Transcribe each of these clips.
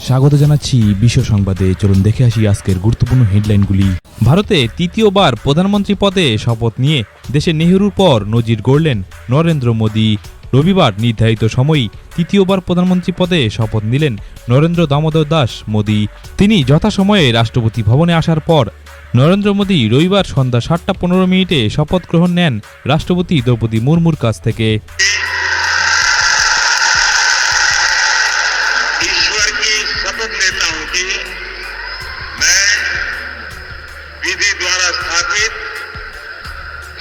স্বাগত জানাচ্ছি বিশ্ব সংবাদে। চলুন দেখে আসি আজকের গুরুত্বপূর্ণ হেডলাইনগুলি। ভারতে তৃতীয়বার প্রধানমন্ত্রী পদে শপথ নিয়ে দেশে নেহরুর পর নজির গড়লেন নরেন্দ্র মোদী। রবিবার নির্ধারিত সময়েই তৃতীয়বার প্রধানমন্ত্রী পদে শপথ নিলেন নরেন্দ্র দামোদর দাস মোদী। তিনি যথাসময়ে রাষ্ট্রপতি ভবনে আসার পর নরেন্দ্র মোদী রবিবার সন্ধ্যা 7:15 শপথ গ্রহণ নেন রাষ্ট্রপতি দ্রৌপদী মুর্মুর কাছ থেকে। शपथ लेता हूं कि मैं विधि द्वारा स्थापित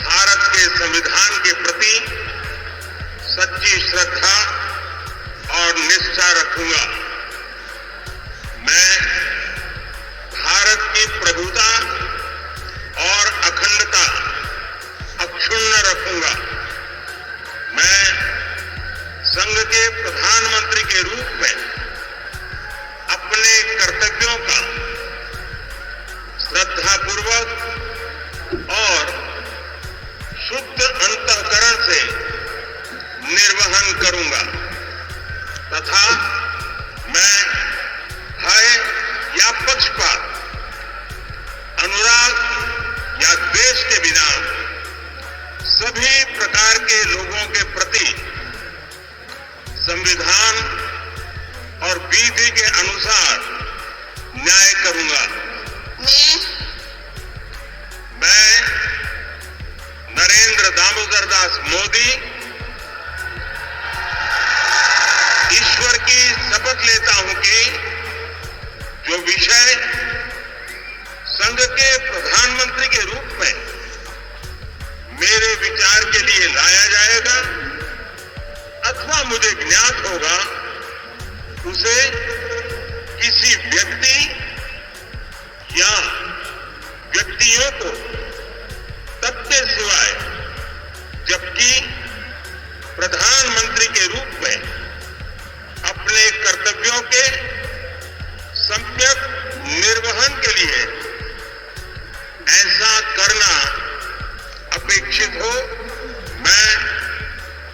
भारत के संविधान के प्रति सच्ची श्रद्धा और निष्ठा रखूंगा। मैं भारत की प्रभुता और अखंडता अक्षुण्ण रखूंगा। मैं संघ के प्रधानमंत्री के रूप में अपने कर्तव्यों का श्रद्धापूर्वक और शुद्ध अंतःकरण से निर्वहन करूंगा तथा मैं भय या पक्षपात, अनुराग या द्वेष के बिना सभी प्रकार के लोगों के प्रति संविधान और विधि के अनुसार न्याय करूंगा। मैं नरेंद्र दामोदर दास मोदी ईश्वर की शपथ लेता हूं कि जो विषय संघ के प्रधानमंत्री के रूप में मेरे विचार के लिए लाया जाएगा अथवा मुझे ज्ञात होगा, उसे किसी व्यक्ति या व्यक्तियों को तथ्य सिवाय जबकि प्रधानमंत्री के रूप में अपने कर्तव्यों के सम्यक निर्वहन के लिए ऐसा करना अपेक्षित हो, मैं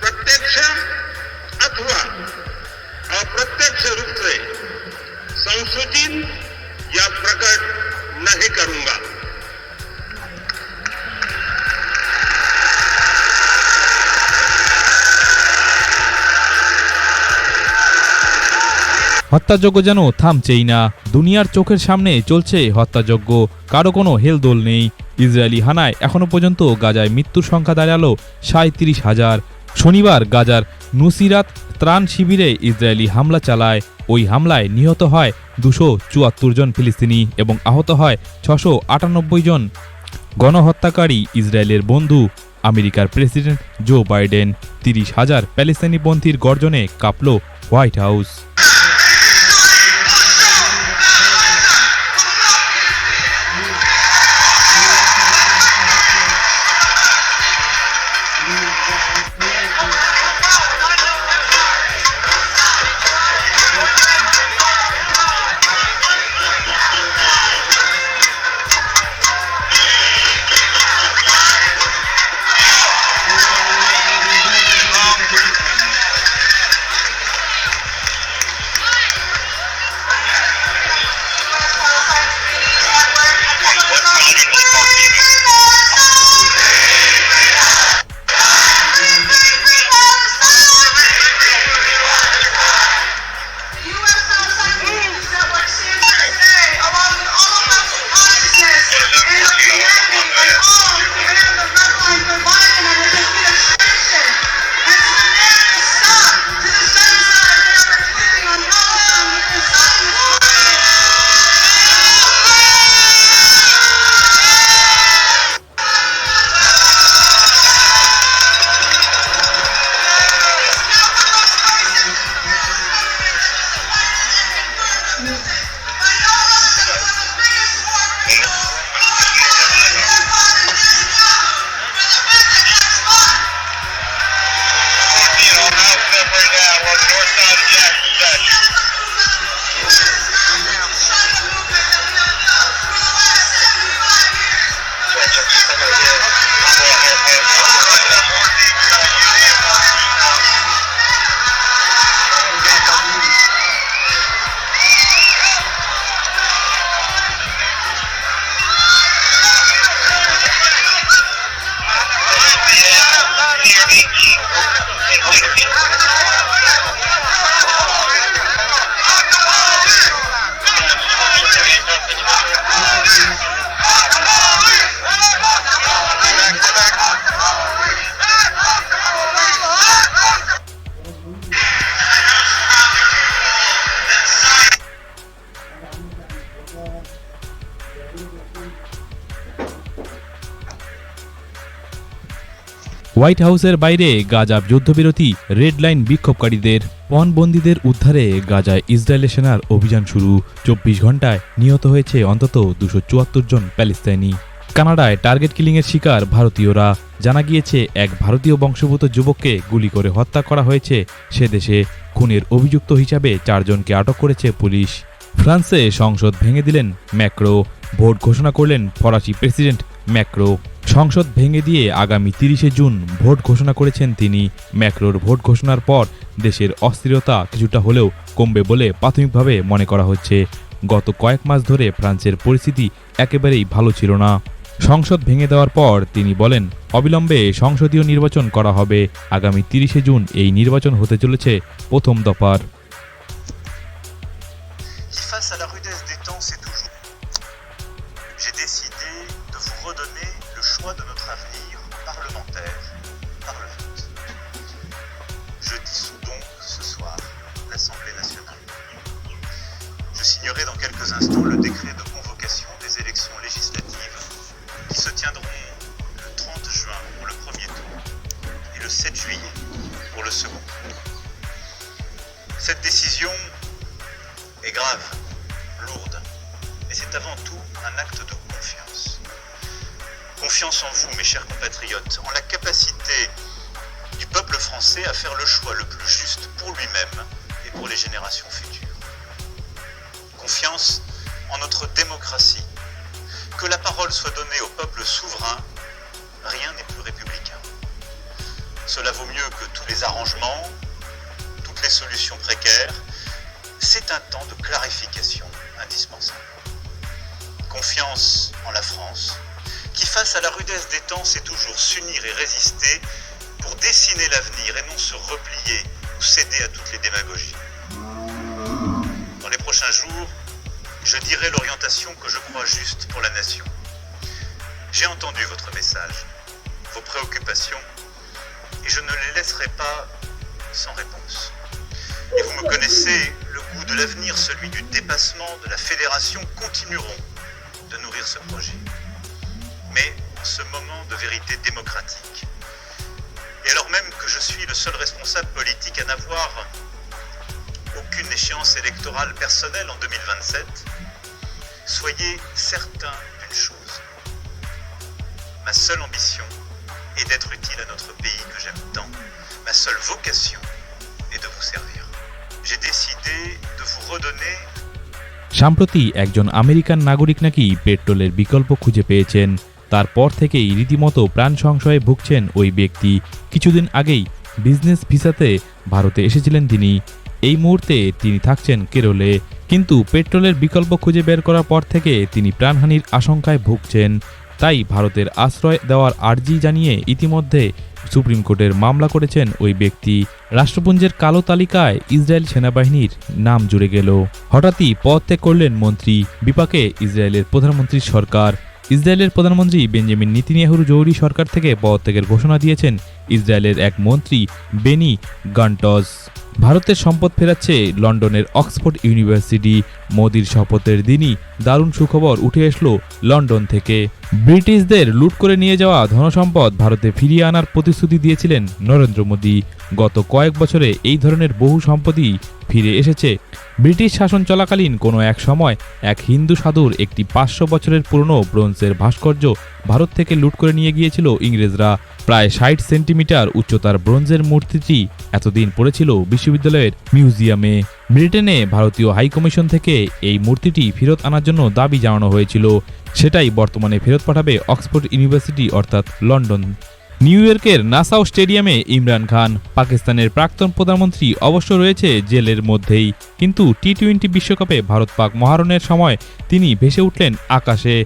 प्रत्यक्ष अथवा अप्रत्यक्ष रूप से संसूचित या प्रकट नहीं करूंगा। হত্যাযজ্ঞ যেন থামছেই না। দুনিয়ার চোখের সামনে চলছে হত্যাযজ্ঞ, কারো কোনো হেলদোল নেই। ইসরায়েলি হানায় এখনো পর্যন্ত গাজায় মৃত্যুর সংখ্যা দাঁড়ালো 37,000। শনিবার গাজার নুসিরাত ত্রাণ শিবিরে ইসরায়েলি হামলা চালায়। ওই হামলায় নিহত হয় 274 জন ফিলিস্তিনি এবং আহত হয় 698 জন। গণহত্যাকারী ইসরায়েলের বন্ধু আমেরিকার প্রেসিডেন্ট জো বাইডেন। 30,000 প্যালেস্তানি পন্থীর গর্জনে কাঁপল হোয়াইট হাউস। হোয়াইট হাউসের বাইরে গাজা যুদ্ধবিরতি রেড লাইন বিক্ষোভকারীদের পণবন্দীদের উদ্ধারে গাজায় ইসরায়েলি সেনার অভিযান শুরু 24 ঘন্টায় নিহত হয়েছে অন্তত 274 জন প্যালেস্তাইনি কানাডায় টার্গেট কিলিংয়ের শিকার ভারতীয়রা জানা গিয়েছে এক ভারতীয় বংশোদ্ভূত যুবককে গুলি করে হত্যা করা হয়েছে সে দেশে খুনের অভিযুক্ত হিসাবে 4 জনকে আটক করেছে পুলিশ ফ্রান্সে সংসদ ভেঙে দিলেন ম্যাক্রো ভোট ঘোষণা করলেন ফরাসি প্রেসিডেন্ট ম্যাক্রো সংসদ ভেঙে দিয়ে আগামী 30শে জুন ভোট ঘোষণা করেছেন তিনি ম্যাক্রোর ভোট ঘোষণার পর দেশের অস্থিরতা কিছুটা হলেও কমবে বলে প্রাথমিকভাবে মনে করা হচ্ছে গত কয়েক মাস ধরে ফ্রান্সের পরিস্থিতি একেবারেই ভালো ছিল না সংসদ ভেঙে দেওয়ার পর তিনি বলেন অবিলম্বে সংসদীয় নির্বাচন করা হবে আগামী 30শে জুন এই নির্বাচন হতে চলেছে প্রথম দফার Face à la rudesse des temps, c'est toujours. J'ai décidé de vous redonner le choix de notre avenir parlementaire par le vote. Je dissous donc ce soir l'Assemblée nationale. Je signerai dans quelques instants le décret de convocation des élections législatives qui se tiendront le 30 juin pour le premier tour et le 7 juillet pour le second tour. Cette décision est grave, lourde, mais c'est avant tout un acte de confiance. Confiance en vous, mes chers compatriotes, en la capacité du peuple français à faire le choix le plus juste pour lui-même et pour les générations futures. Confiance en notre démocratie. Que la parole soit donnée au peuple souverain, rien n'est plus républicain. Cela vaut mieux que tous les arrangements, toutes les solutions précaires. C'est un temps de clarification indispensable. Confiance en la France, qui face à la rudesse des temps sait toujours s'unir et résister pour dessiner l'avenir et non se replier ou céder à toutes les démagogies. Dans les prochains jours, je dirai l'orientation que je crois juste pour la nation. J'ai entendu votre message, vos préoccupations, et je ne les laisserai pas sans réponse. Et vous me connaissez, le goût de l'avenir, celui du dépassement, de la fédération, continueront de nourrir ce projet. Mais en ce moment de vérité démocratique, et alors même que je suis le seul responsable politique à n'avoir aucune échéance électorale personnelle en 2027, soyez certains d'une chose. Ma seule ambition est d'être utile à notre pays que j'aime tant. Ma seule vocation est de vous servir. J'ai décidé de vous redonner. সম্প্রতি একজন American নাগরিক নাকি পেট্রোলের বিকল্প খুঁজে পেয়েছেন তারপর থেকেই রীতিমতো প্রাণ সংশয়ে ভুগছেন ওই ব্যক্তি কিছুদিন আগেই বিজনেস ভিসাতে ভারতে এসেছিলেন তিনি এই মুহূর্তে তিনি থাকছেন কেরলে কিন্তু পেট্রোলের বিকল্প খুঁজে বের করার পর থেকে তিনি প্রাণহানির আশঙ্কায় ভুগছেন তাই ভারতের আশ্রয় দেওয়ার আর্জি জানিয়ে ইতিমধ্যে সুপ্রিম কোর্টের মামলা করেছেন ওই ব্যক্তি রাষ্ট্রপুঞ্জের কালো তালিকায় ইসরায়েল সেনাবাহিনীর নাম জুড়ে গেল হঠাৎই পদত্যাগ করলেন মন্ত্রী বিপাকে ইসরায়েলের প্রধানমন্ত্রীর সরকার ইসরায়েলের প্রধানমন্ত্রী বেঞ্জামিন নেতানিয়াহুর জরুরি সরকার থেকে পদত্যাগের ঘোষণা দিয়েছেন ইসরায়েলের এক মন্ত্রী বেনি গান্টজ ভারতের সম্পদ ফেরাচ্ছে লন্ডনের অক্সফোর্ড ইউনিভার্সিটি মোদির শপথের দিনই দারুণ সুখবর উঠে আসলো লন্ডন থেকে ব্রিটিশদের লুট করে নিয়ে যাওয়া ধনসম্পদ ভারতে ফিরিয়ে আনার প্রতিশ্রুতি দিয়েছিলেন নরেন্দ্র মোদি গত কয়েক বছরে এই ধরনের বহু সম্পদই ফিরে এসেছে ব্রিটিশ শাসন চলাকালীন কোনো এক সময় এক হিন্দু সাধুর একটি 500 বছরের পুরনো ব্রোঞ্জের ভাস্কর্য ভারত থেকে লুট করে নিয়ে গিয়েছিল ইংরেজরা প্রায় 60 সেন্টিমিটার উচ্চতার ব্রোঞ্জের মূর্তিটি এতদিন পড়েছিল বিশ্ববিদ্যালয়ের মিউজিয়ামে ব্রিটেনে ভারতীয় হাইকমিশন থেকে এই মূর্তিটি ফেরত আনার জন্য দাবি জানানো হয়েছিল সেটাই বর্তমানে ফেরত পাঠাবে অক্সফোর্ড ইউনিভার্সিটি অর্থাৎ লন্ডন নিউ ইয়র্কের নাসাউ স্টেডিয়ামে ইমরান খান পাকিস্তানের প্রাক্তন প্রধানমন্ত্রী অবশ্য রয়েছে জেলের মধ্যেই কিন্তু টি-20 বিশ্বকাপে ভারত পাক মহারণের সময় তিনি ভেসে উঠলেন আকাশে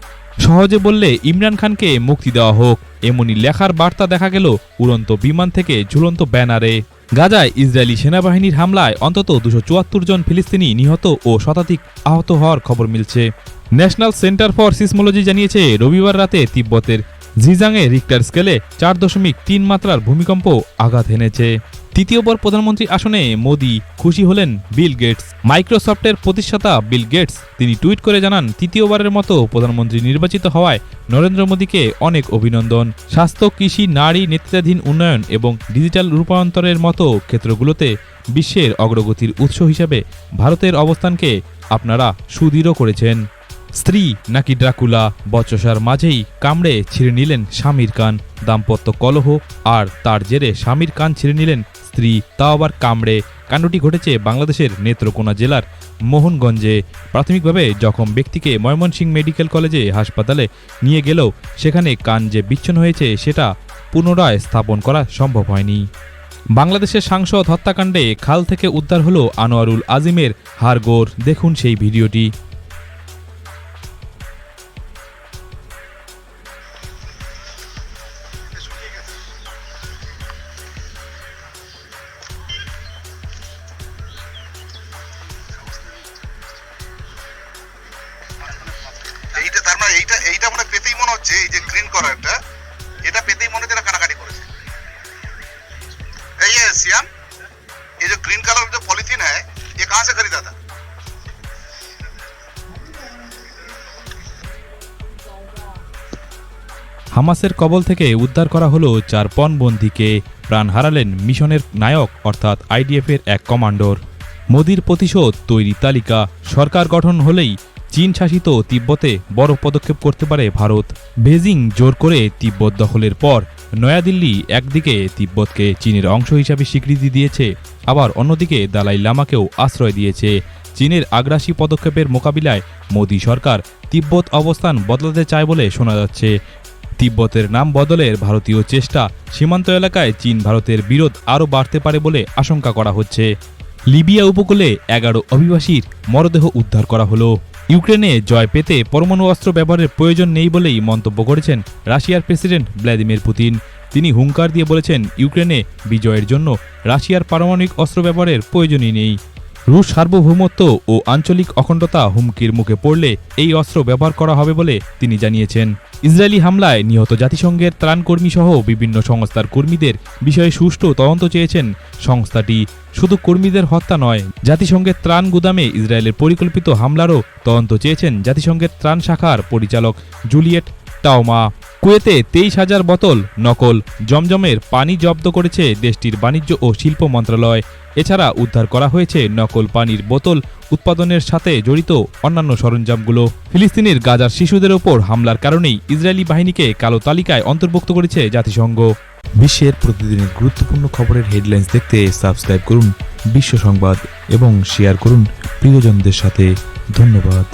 সহজে বললে ইমরান খানকে মুক্তি দেওয়া হোক এমনই লেখার বার্তা দেখা গেল উড়ন্ত বিমান থেকে ঝুলন্ত ব্যানারে গাজায় ইসরায়েলি সেনাবাহিনীর হামলায় অন্তত 274 জন ফিলিস্তিনি নিহত ও শতাধিক আহত হওয়ার খবর মিলছে ন্যাশনাল সেন্টার ফর সিসমোলজি জানিয়েছে রবিবার রাতে তিব্বতের জিজাংয়ে রিক্টার স্কেলে 4.3 মাত্রার ভূমিকম্প আঘাত হেনেছে তৃতীয়বার প্রধানমন্ত্রী আসনে মোদি, খুশি হলেন বিল গেটস। মাইক্রোসফটের প্রতিষ্ঠাতা বিল গেটস তিনি টুইট করে জানান, তৃতীয়বারের মতো প্রধানমন্ত্রী নির্বাচিত হওয়ায় নরেন্দ্র মোদীকে অনেক অভিনন্দন। স্বাস্থ্য, কৃষি, নারী, নেতৃত্বাধীন উন্নয়ন এবং ডিজিটাল রূপান্তরের মতো ক্ষেত্রগুলোতে বিশ্বের অগ্রগতির উৎস হিসেবে ভারতের অবস্থানকে আপনারা সুদৃঢ় করেছেন। স্ত্রী নাকি ড্রাকুলা, বচসার মাঝেই কামড়ে ছিঁড়ে নিলেন স্বামীর কান। দাম্পত্য কলহ আর তার জেরে স্বামীর কান ছিঁড়ে নিলেন স্ত্রী, তাও আবার কামড়ে। কাণ্ডটি ঘটেছে বাংলাদেশের নেত্রকোনা জেলার মোহনগঞ্জে। প্রাথমিকভাবে জখম ব্যক্তিকে ময়মনসিংহ মেডিকেল কলেজে হাসপাতালে নিয়ে গেলেও সেখানে কান যে বিচ্ছিন্ন হয়েছে সেটা পুনরায় স্থাপন করা সম্ভব হয়নি। বাংলাদেশের সাংসদ হত্যাকাণ্ডে খাল থেকে উদ্ধার হলো আনোয়ারুল আজিমের হাড়গোড়। দেখুন সেই ভিডিওটি। এইটা তার মানে এইটা মানে পেতেই মনে হচ্ছে, এই যে গ্রিন কালারটা, এটা পেতেই মনে হচ্ছে কাটাকাটি করেছে। এই सियाम, ये जो ग्रीन कलर जो पॉलिथीन है ये कहाँ से खरीदा था? হামাসের কবল থেকে উদ্ধার করা হলো 4 পণবন্দীকে। প্রাণ হারালেন মিশনের নায়ক অর্থাৎ আইডিএফের এক কমান্ডর। মোদির প্রতিশোধ তৈরি তালিকা। সরকার গঠন হলেই চীন শাসিত তিব্বতে বড় পদক্ষেপ করতে পারে ভারত। বেজিং জোর করে তিব্বত দখলের পর নয়াদিল্লি একদিকে তিব্বতকে চীনের অংশ হিসাবে স্বীকৃতি দিয়েছে, আবার অন্যদিকে দালাই লামাকেও আশ্রয় দিয়েছে। চীনের আগ্রাসী পদক্ষেপের মোকাবিলায় মোদি সরকার তিব্বত অবস্থান বদলাতে চায় বলে শোনা যাচ্ছে। তিব্বতের নাম বদলের ভারতীয় চেষ্টা, সীমান্ত এলাকায় চীন ভারতের বিরোধ আরও বাড়তে পারে বলে আশঙ্কা করা হচ্ছে। লিবিয়া উপকূলে 11 অভিবাসীর মরদেহ উদ্ধার করা হলো। ইউক্রেনে জয় পেতে পরমাণু অস্ত্র ব্যবহারের প্রয়োজন নেই বলেই মন্তব্য করেছেন রাশিয়ার প্রেসিডেন্ট ভ্লাদিমির পুতিন। তিনি হুঙ্কার দিয়ে বলেছেন, ইউক্রেনে বিজয়ের জন্য রাশিয়ার পারমাণবিক অস্ত্র ব্যবহারের প্রয়োজনই নেই। রুশ সার্বভৌমত্ব ও আঞ্চলিক অখণ্ডতা হুমকির মুখে পড়লে এই অস্ত্র ব্যবহার করা হবে বলে তিনি জানিয়েছেন। ইসরায়েলি হামলায় নিহত জাতিসংঘের ত্রাণকর্মী সহ বিভিন্ন সংস্থার কর্মীদের বিষয়ে সুষ্ঠু তদন্ত চেয়েছেন সংস্থাটি। শুধু কর্মীদের হত্যা নয়, জাতিসংঘের ত্রাণ গুদামে ইসরায়েলের পরিকল্পিত হামলারও তদন্ত চেয়েছেন জাতিসংঘের ত্রাণ শাখার পরিচালক জুলিয়েট টাওমা। কুয়েতে 23,000 বোতল নকল জমজমের পানি জব্দ করেছে দেশটির বাণিজ্য ও শিল্প মন্ত্রণালয়। এছাড়া উদ্ধার করা হয়েছে নকল পানির বোতল উৎপাদনের সাথে জড়িত অন্যান্য সরঞ্জামগুলো। ফিলিস্তিনের গাজার শিশুদের ওপর হামলার কারণেই ইসরায়েলি বাহিনীকে কালো তালিকায় অন্তর্ভুক্ত করেছে জাতিসংঘ। বিশ্বের প্রতিদিনের গুরুত্বপূর্ণ খবরের হেডলাইন্স দেখতে সাবস্ক্রাইব করুন বিশ্ব সংবাদ এবং শেয়ার করুন প্রিয়জনদের সাথে। ধন্যবাদ।